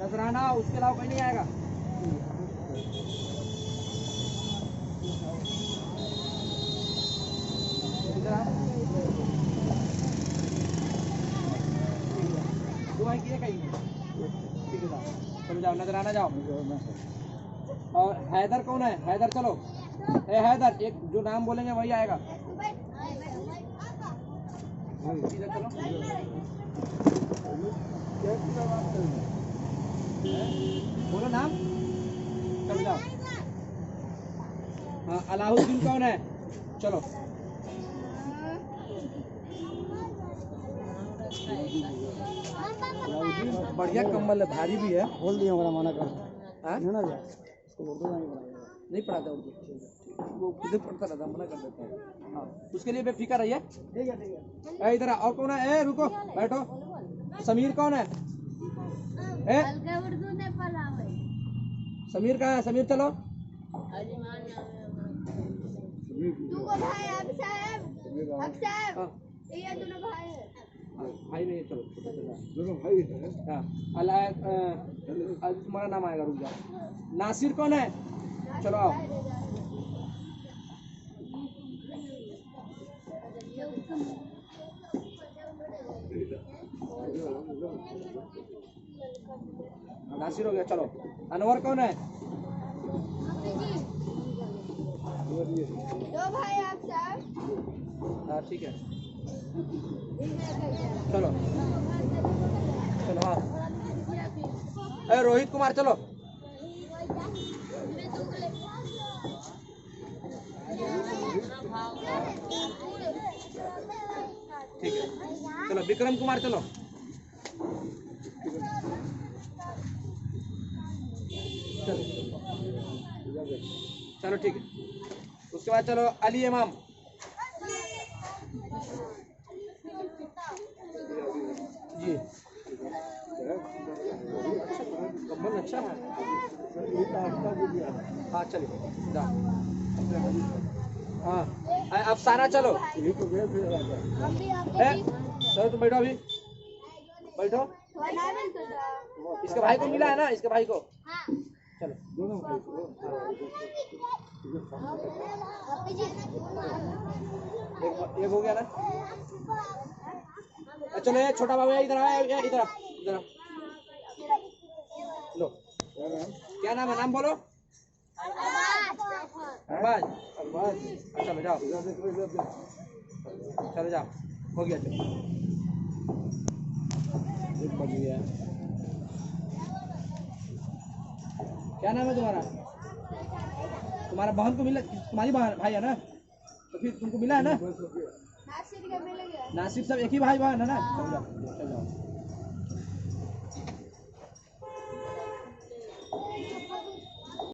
नजराना, उसके अलावा कोई नहीं आएगा। दुआएं किए कहीं ठीक है साहब, चलो जाओ, नजराना जाओ। और हैदर कौन है? हैदर चलो, ए हैदर, एक जो नाम बोलेंगे वही आएगा। चलो बोलो नाम, चल जाओ। हाँ, अलाउद्दीन कौन है? चलो बढ़िया कम्बल है, भारी भी है। बोल दिया हमारा मना कर हाँ? ना जा उसको उर्दू नहीं पढ़ाता उर्दू, वो खुद ही पढ़ता रहता, मना कर देता है। हाँ, उसके लिए बेफिक्र रहिए। ठीक है इधर और कौन है? ए रुको, बैठो। समीर कौन है? ए उर्दू ने पढ़ा है। समीर कहाँ है? समीर चलो। तुमको भाई अब साहब हाँ, ये दोनों भाई है। भाई नहीं है, चलो दोनों भाई है। हाँ, तुम्हारा नाम आएगा, रुक जाओ। नासिर कौन है? चलो आओ। नासिर हो गया, चलो। अनवर कौन है? दो भाई आप साहब। हाँ ठीक है, चलो चलो। हाँ, अरे रोहित कुमार चलो। ठीक है, चलो विक्रम कुमार चलो। चलो ठीक है, उसके बाद चलो अली इमाम। जी कम्बल अच्छा है। हाँ चलिए जाओ। हाँ अफसाना चलो। चलो तुम बैठो, अभी बैठो। इसके भाई को मिला है ना, इसके भाई को। चलो एक हो गया ना। चलो ये छोटा बाबू इधर आया, इधर इधर लो। क्या नाम है? नाम बोलो। अरबाज। चलो जाओ, चलो जाओ, हो गया। चलो क्या नाम है तुम्हारा? तुम्हारा बहन को मिला? तुम्हारी बहन भाई है ना, तो फिर तुमको मिला है ना। नासिर सब एक ही भाई बहन है ना। चल जाओ, चल जाओ।